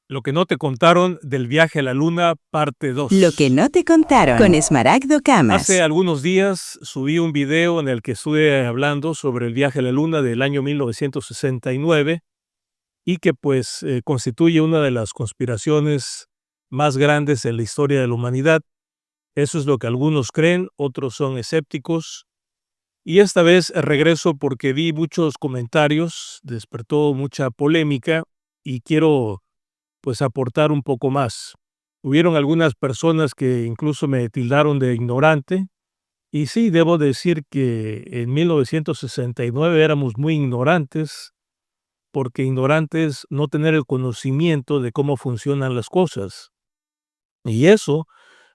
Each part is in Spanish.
Lo que no te contaron del viaje a la Luna, parte 2. Lo que no te contaron con Smaragdo Camas. Hace algunos días subí un video en el que estuve hablando sobre el viaje a la Luna del año 1969 y que constituye una de las conspiraciones más grandes en la historia de la humanidad. Eso es lo que algunos creen, otros son escépticos. Y esta vez regreso porque vi muchos comentarios, despertó mucha polémica y quiero aportar un poco más. Hubieron algunas personas que incluso me tildaron de ignorante, y sí, debo decir que en 1969 éramos muy ignorantes, porque ignorante es no tener el conocimiento de cómo funcionan las cosas. Y eso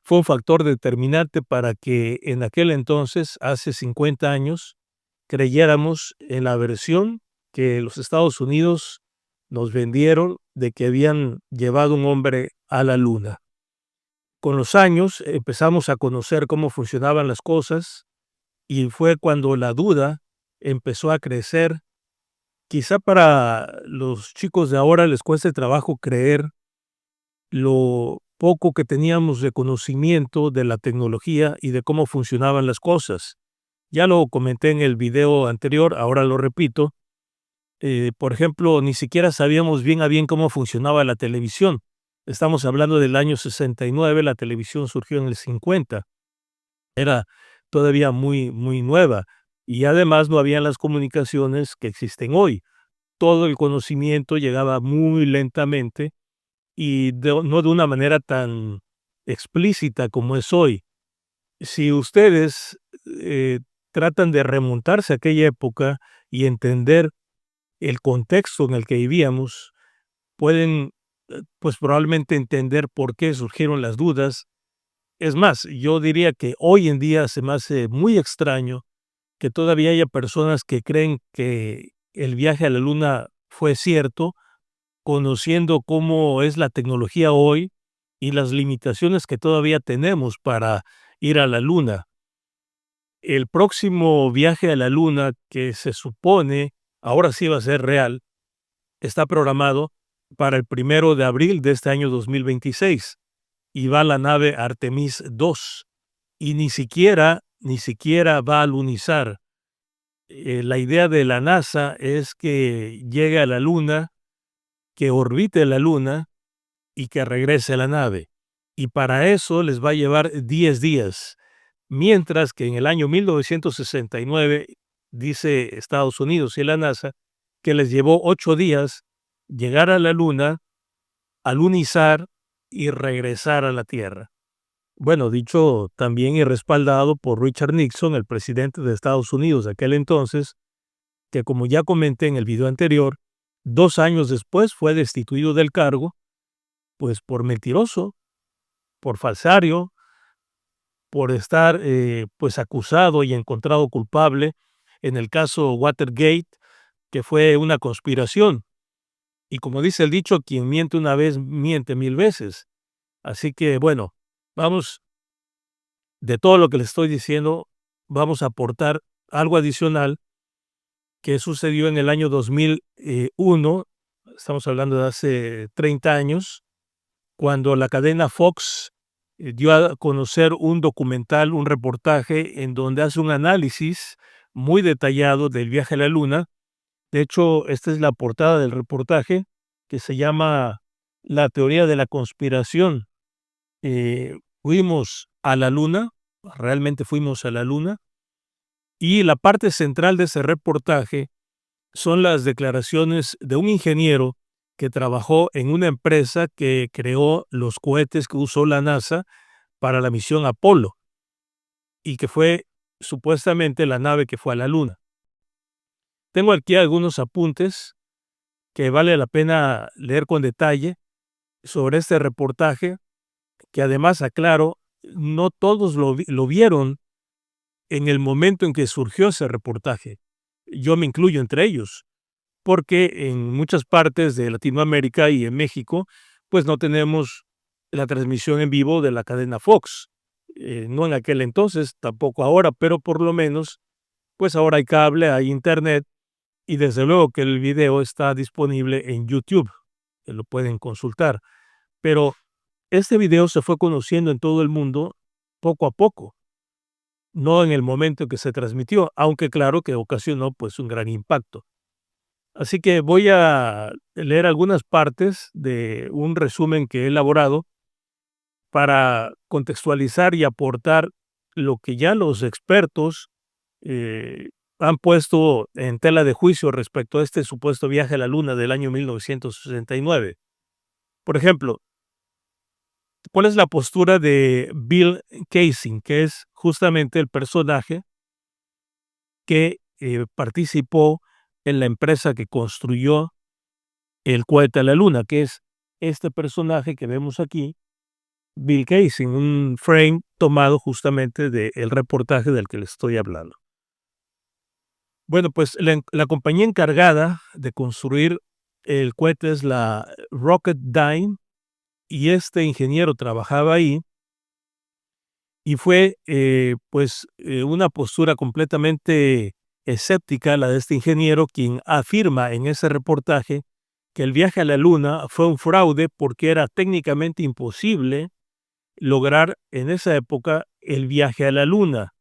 fue un factor determinante para que en aquel entonces, hace 50 años, creyéramos en la versión que los Estados Unidos nos vendieron de que habían llevado un hombre a la Luna. Con los años empezamos a conocer cómo funcionaban las cosas y fue cuando la duda empezó a crecer. Quizá para los chicos de ahora les cueste trabajo creer lo poco que teníamos de conocimiento de la tecnología y de cómo funcionaban las cosas. Ya lo comenté en el video anterior, ahora lo repito. Por ejemplo, ni siquiera sabíamos bien a bien cómo funcionaba la televisión. Estamos hablando del año 69, la televisión surgió en el 50. Era todavía muy, muy nueva y además no habían las comunicaciones que existen hoy. Todo el conocimiento llegaba muy lentamente y no de una manera tan explícita como es hoy. Si ustedes tratan de remontarse a aquella época y entender el contexto en el que vivíamos, pueden probablemente entender por qué surgieron las dudas. Es más, yo diría que hoy en día se me hace muy extraño que todavía haya personas que creen que el viaje a la Luna fue cierto, conociendo cómo es la tecnología hoy y las limitaciones que todavía tenemos para ir a la Luna. El próximo viaje a la Luna, que se supone ahora sí va a ser real, está programado para el 1 de abril de este año 2026 y va la nave Artemis 2 y ni siquiera va a alunizar. La idea de la NASA es que llegue a la Luna, que orbite la Luna y que regrese a la nave. Y para eso les va a llevar 10 días, mientras que en el año 1969 dice Estados Unidos y la NASA que les llevó 8 días llegar a la Luna, alunizar y regresar a la Tierra. Bueno, dicho también y respaldado por Richard Nixon, el presidente de Estados Unidos de aquel entonces, que como ya comenté en el video anterior, 2 años después fue destituido del cargo, por mentiroso, por falsario, por estar acusado y encontrado culpable en el caso Watergate, que fue una conspiración. Y como dice el dicho, quien miente una vez, miente 1000 veces. Así que, bueno, vamos, de todo lo que les estoy diciendo, vamos a aportar algo adicional que sucedió en el año 2001, estamos hablando de hace 30 años, cuando la cadena Fox dio a conocer un documental, un reportaje en donde hace un análisis muy detallado del viaje a la Luna. De hecho, esta es la portada del reportaje, que se llama La teoría de la conspiración. Fuimos a la Luna, realmente fuimos a la Luna, y la parte central de ese reportaje son las declaraciones de un ingeniero que trabajó en una empresa que creó los cohetes que usó la NASA para la misión Apolo y que fue supuestamente la nave que fue a la Luna. Tengo aquí algunos apuntes que vale la pena leer con detalle sobre este reportaje, que además, aclaro, no todos lo vieron en el momento en que surgió ese reportaje. Yo me incluyo entre ellos, porque en muchas partes de Latinoamérica y en México, no tenemos la transmisión en vivo de la cadena Fox. No en aquel entonces, tampoco ahora, pero por lo menos, ahora hay cable, hay internet y desde luego que el video está disponible en YouTube. lo pueden consultar. Pero este video se fue conociendo en todo el mundo poco a poco, no en el momento en que se transmitió, aunque claro que ocasionó pues un gran impacto. Así que voy a leer algunas partes de un resumen que he elaborado para contextualizar y aportar lo que ya los expertos han puesto en tela de juicio respecto a este supuesto viaje a la Luna del año 1969. Por ejemplo, ¿cuál es la postura de Bill Kaysing, que es justamente el personaje que participó en la empresa que construyó el cohete a la Luna, que es este personaje que vemos aquí, Bill Kaysing, un frame tomado justamente del reportaje del que les estoy hablando? Bueno, pues la compañía encargada de construir el cohete es la Rocketdyne, y este ingeniero trabajaba ahí, y fue una postura completamente escéptica la de este ingeniero, quien afirma en ese reportaje que el viaje a la Luna fue un fraude porque era técnicamente imposible lograr en esa época el viaje a la Luna,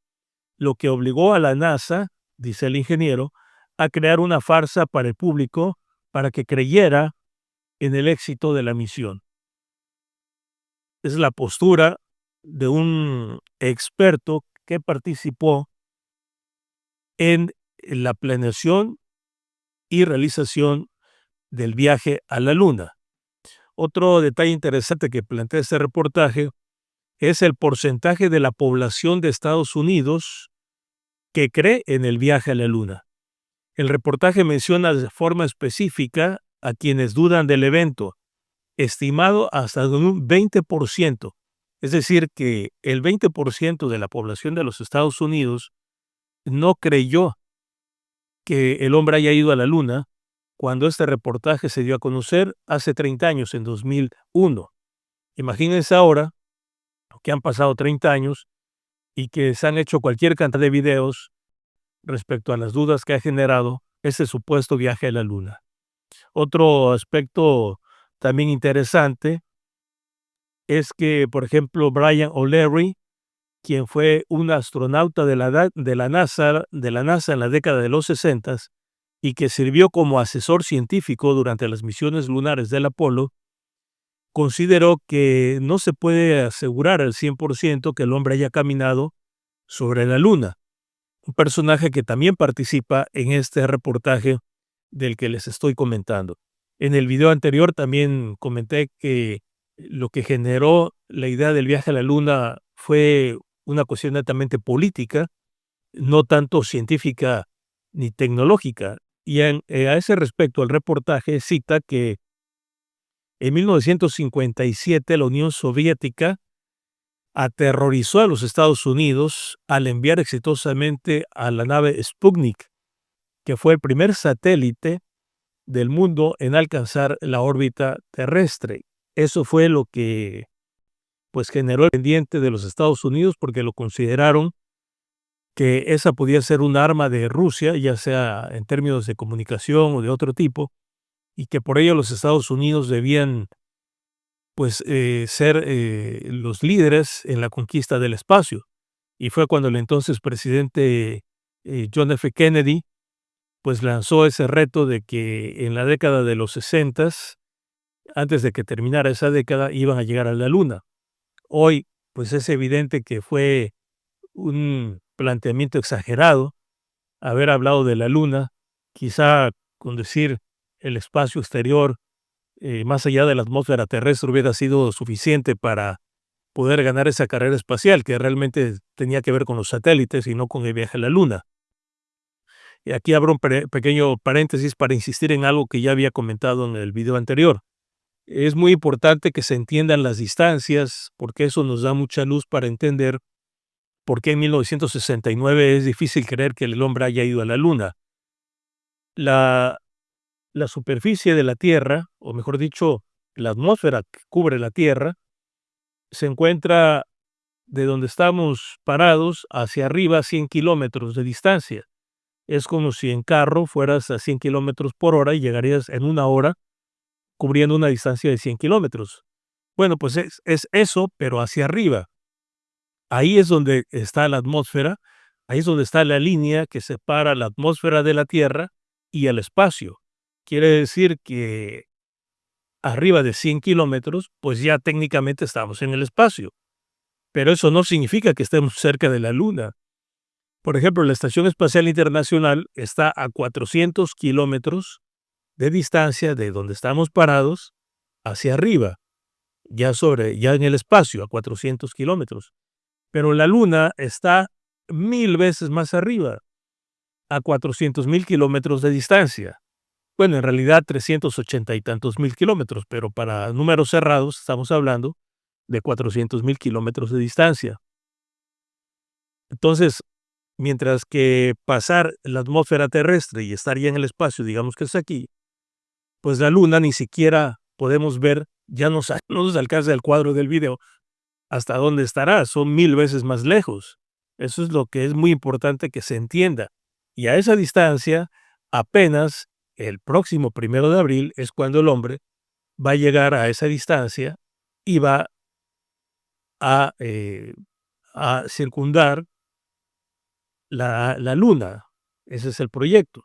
lo que obligó a la NASA, dice el ingeniero, a crear una farsa para el público para que creyera en el éxito de la misión. Es la postura de un experto que participó en la planeación y realización del viaje a la Luna. Otro detalle interesante que plantea este reportaje es el porcentaje de la población de Estados Unidos que cree en el viaje a la Luna. El reportaje menciona de forma específica a quienes dudan del evento, estimado hasta de un 20%. Es decir, que el 20% de la población de los Estados Unidos no creyó que el hombre haya ido a la Luna cuando este reportaje se dio a conocer hace 30 años, en 2001. Imagínense ahora que han pasado 30 años y que se han hecho cualquier cantidad de videos respecto a las dudas que ha generado ese supuesto viaje a la Luna. Otro aspecto también interesante es que, por ejemplo, Brian O'Leary, quien fue un astronauta de la NASA en la década de los 60 y que sirvió como asesor científico durante las misiones lunares del Apolo, consideró que no se puede asegurar al 100% que el hombre haya caminado sobre la Luna. Un personaje que también participa en este reportaje del que les estoy comentando. En el video anterior también comenté que lo que generó la idea del viaje a la Luna fue una cuestión netamente política, no tanto científica ni tecnológica. Y a ese respecto, el reportaje cita que en 1957 la Unión Soviética aterrorizó a los Estados Unidos al enviar exitosamente a la nave Sputnik, que fue el primer satélite del mundo en alcanzar la órbita terrestre. Eso fue lo que generó el pendiente de los Estados Unidos, porque lo consideraron que esa podía ser un arma de Rusia, ya sea en términos de comunicación o de otro tipo, y que por ello los Estados Unidos debían ser los líderes en la conquista del espacio. Y fue cuando el entonces presidente John F. Kennedy lanzó ese reto de que en la década de los 60, antes de que terminara esa década, iban a llegar a la Luna. Hoy, es evidente que fue un planteamiento exagerado haber hablado de la Luna, quizá con decir el espacio exterior, más allá de la atmósfera terrestre, hubiera sido suficiente para poder ganar esa carrera espacial, que realmente tenía que ver con los satélites y no con el viaje a la Luna. Y aquí abro un pequeño paréntesis para insistir en algo que ya había comentado en el video anterior. Es muy importante que se entiendan las distancias, porque eso nos da mucha luz para entender por qué en 1969 es difícil creer que el hombre haya ido a la Luna. La superficie de la Tierra, o mejor dicho, la atmósfera que cubre la Tierra, se encuentra de donde estamos parados hacia arriba a 100 kilómetros de distancia. Es como si en carro fueras a 100 kilómetros por hora y llegarías en una hora cubriendo una distancia de 100 kilómetros. Bueno, pues es eso, pero hacia arriba. Ahí es donde está la atmósfera, ahí es donde está la línea que separa la atmósfera de la Tierra y el espacio. Quiere decir que arriba de 100 kilómetros, pues ya técnicamente estamos en el espacio. Pero eso no significa que estemos cerca de la Luna. Por ejemplo, la Estación Espacial Internacional está a 400 kilómetros de distancia de donde estamos parados hacia arriba, ya en el espacio, a 400 kilómetros. Pero la Luna está 1000 veces más arriba, a 400,000 kilómetros de distancia. Bueno, en realidad 380 y tantos mil kilómetros, pero para números cerrados estamos hablando de 400,000 kilómetros de distancia. Entonces, mientras que pasar la atmósfera terrestre y estar ya en el espacio, digamos que es aquí, pues la Luna ni siquiera podemos ver, ya no nos alcanza el cuadro del video, hasta dónde estará, son 1000 veces más lejos. Eso es lo que es muy importante que se entienda. Y a esa distancia, apenas el próximo 1 de abril es cuando el hombre va a llegar a esa distancia y va a circundar la Luna. Ese es el proyecto.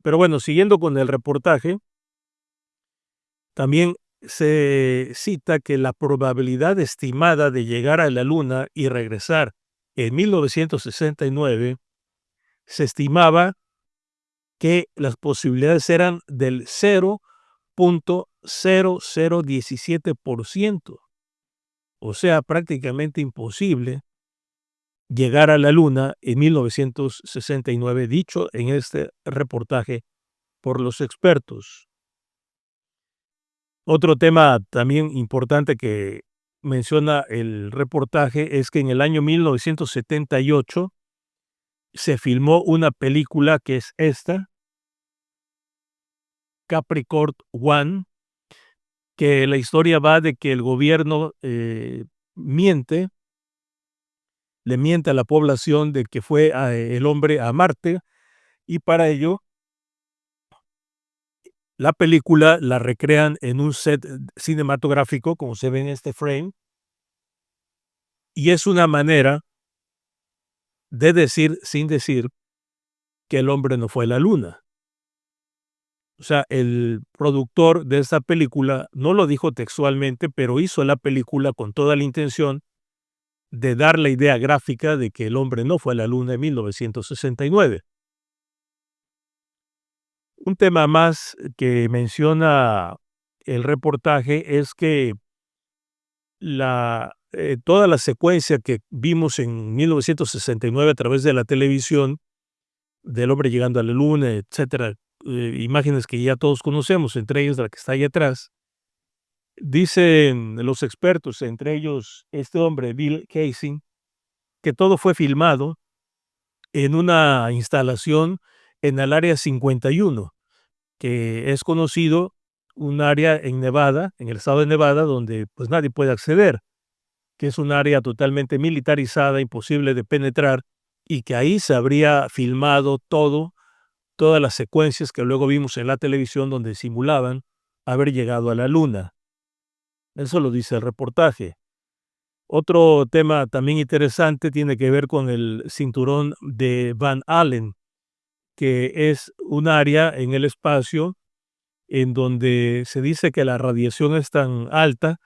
Pero bueno, siguiendo con el reportaje, también se cita que la probabilidad estimada de llegar a la Luna y regresar en 1969 se estimaba que las posibilidades eran del 0.0017%, o sea, prácticamente imposible llegar a la Luna en 1969, dicho en este reportaje por los expertos. Otro tema también importante que menciona el reportaje es que en el año 1978 se filmó una película que es esta, Capricorn One, que la historia va de que el gobierno miente, le miente a la población de que fue el hombre a Marte, y para ello la película la recrean en un set cinematográfico, como se ve en este frame, y es una manera de decir, sin decir, que el hombre no fue a la Luna. O sea, el productor de esta película no lo dijo textualmente, pero hizo la película con toda la intención de dar la idea gráfica de que el hombre no fue a la Luna en 1969. Un tema más que menciona el reportaje es que toda la secuencia que vimos en 1969 a través de la televisión, del hombre llegando a la Luna, etcétera, imágenes que ya todos conocemos, entre ellas la que está ahí atrás, dicen los expertos, entre ellos este hombre, Bill Kaysing, que todo fue filmado en una instalación en el Área 51, que es conocido, un área en Nevada, en el estado de Nevada, donde pues nadie puede acceder, que es un área totalmente militarizada, imposible de penetrar, y que ahí se habría filmado todas las secuencias que luego vimos en la televisión donde simulaban haber llegado a la Luna. Eso lo dice el reportaje. Otro tema también interesante tiene que ver con el cinturón de Van Allen, que es un área en el espacio en donde se dice que la radiación es tan alta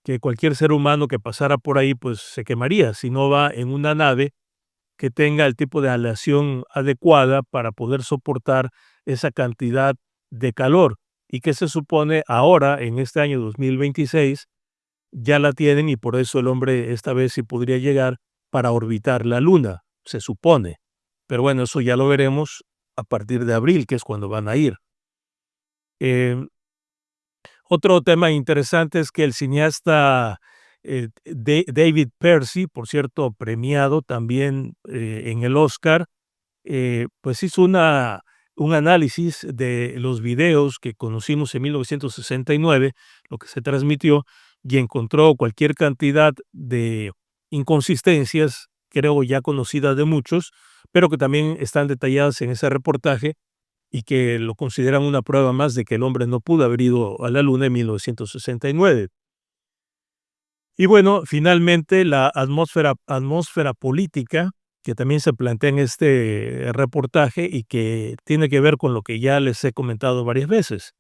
que cualquier ser humano que pasara por ahí pues se quemaría si no va en una nave que tenga el tipo de aleación adecuada para poder soportar esa cantidad de calor, y que se supone ahora, en este año 2026, ya la tienen, y por eso el hombre esta vez sí podría llegar para orbitar la Luna, se supone. Pero bueno, eso ya lo veremos a partir de abril, que es cuando van a ir. Otro tema interesante es que el cineasta David Percy, por cierto, premiado también en el Oscar, pues hizo un análisis de los videos que conocimos en 1969, lo que se transmitió, y encontró cualquier cantidad de inconsistencias, creo ya conocidas de muchos, pero que también están detalladas en ese reportaje, y que lo consideran una prueba más de que el hombre no pudo haber ido a la Luna en 1969. Y bueno, finalmente la atmósfera política, que también se plantea en este reportaje y que tiene que ver con lo que ya les he comentado varias veces.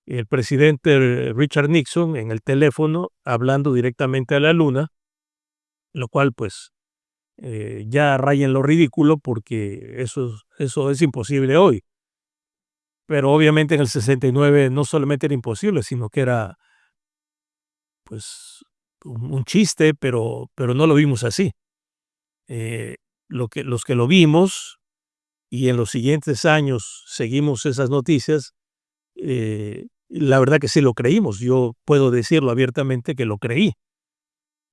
El presidente Richard Nixon en el teléfono hablando directamente a la Luna, lo cual pues ya raya en lo ridículo porque eso es imposible hoy. Pero obviamente en el 69 no solamente era imposible, sino que era pues un chiste, pero no lo vimos así. Los que lo vimos y en los siguientes años seguimos esas noticias, la verdad que sí lo creímos. Yo puedo decirlo abiertamente que lo creí.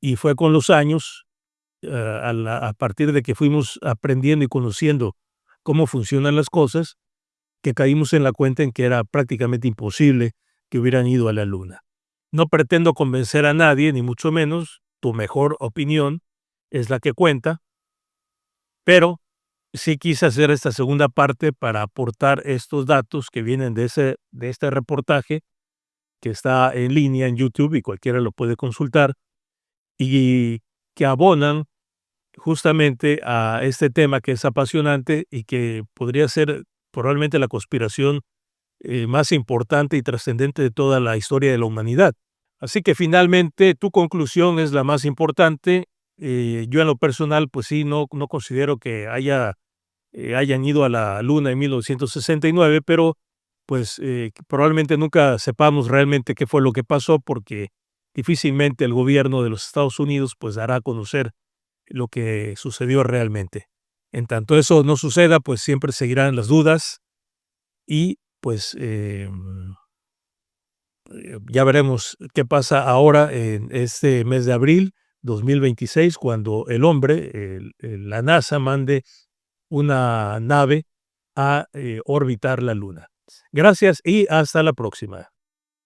Y fue con los años, a partir de que fuimos aprendiendo y conociendo cómo funcionan las cosas, que caímos en la cuenta en que era prácticamente imposible que hubieran ido a la Luna. No pretendo convencer a nadie, ni mucho menos. Tu mejor opinión es la que cuenta, pero sí quise hacer esta segunda parte para aportar estos datos que vienen de este reportaje que está en línea en YouTube y cualquiera lo puede consultar y que abonan justamente a este tema que es apasionante y que podría ser probablemente la conspiración más importante y trascendente de toda la historia de la humanidad. Así que finalmente tu conclusión es la más importante. Yo en lo personal, pues sí, no considero que hayan ido a la Luna en 1969, pero pues probablemente nunca sepamos realmente qué fue lo que pasó porque difícilmente el gobierno de los Estados Unidos pues dará a conocer lo que sucedió realmente. En tanto eso no suceda, pues siempre seguirán las dudas y pues ya veremos qué pasa ahora en este mes de abril 2026 cuando el hombre, la NASA, mande una nave a orbitar la Luna. Gracias y hasta la próxima.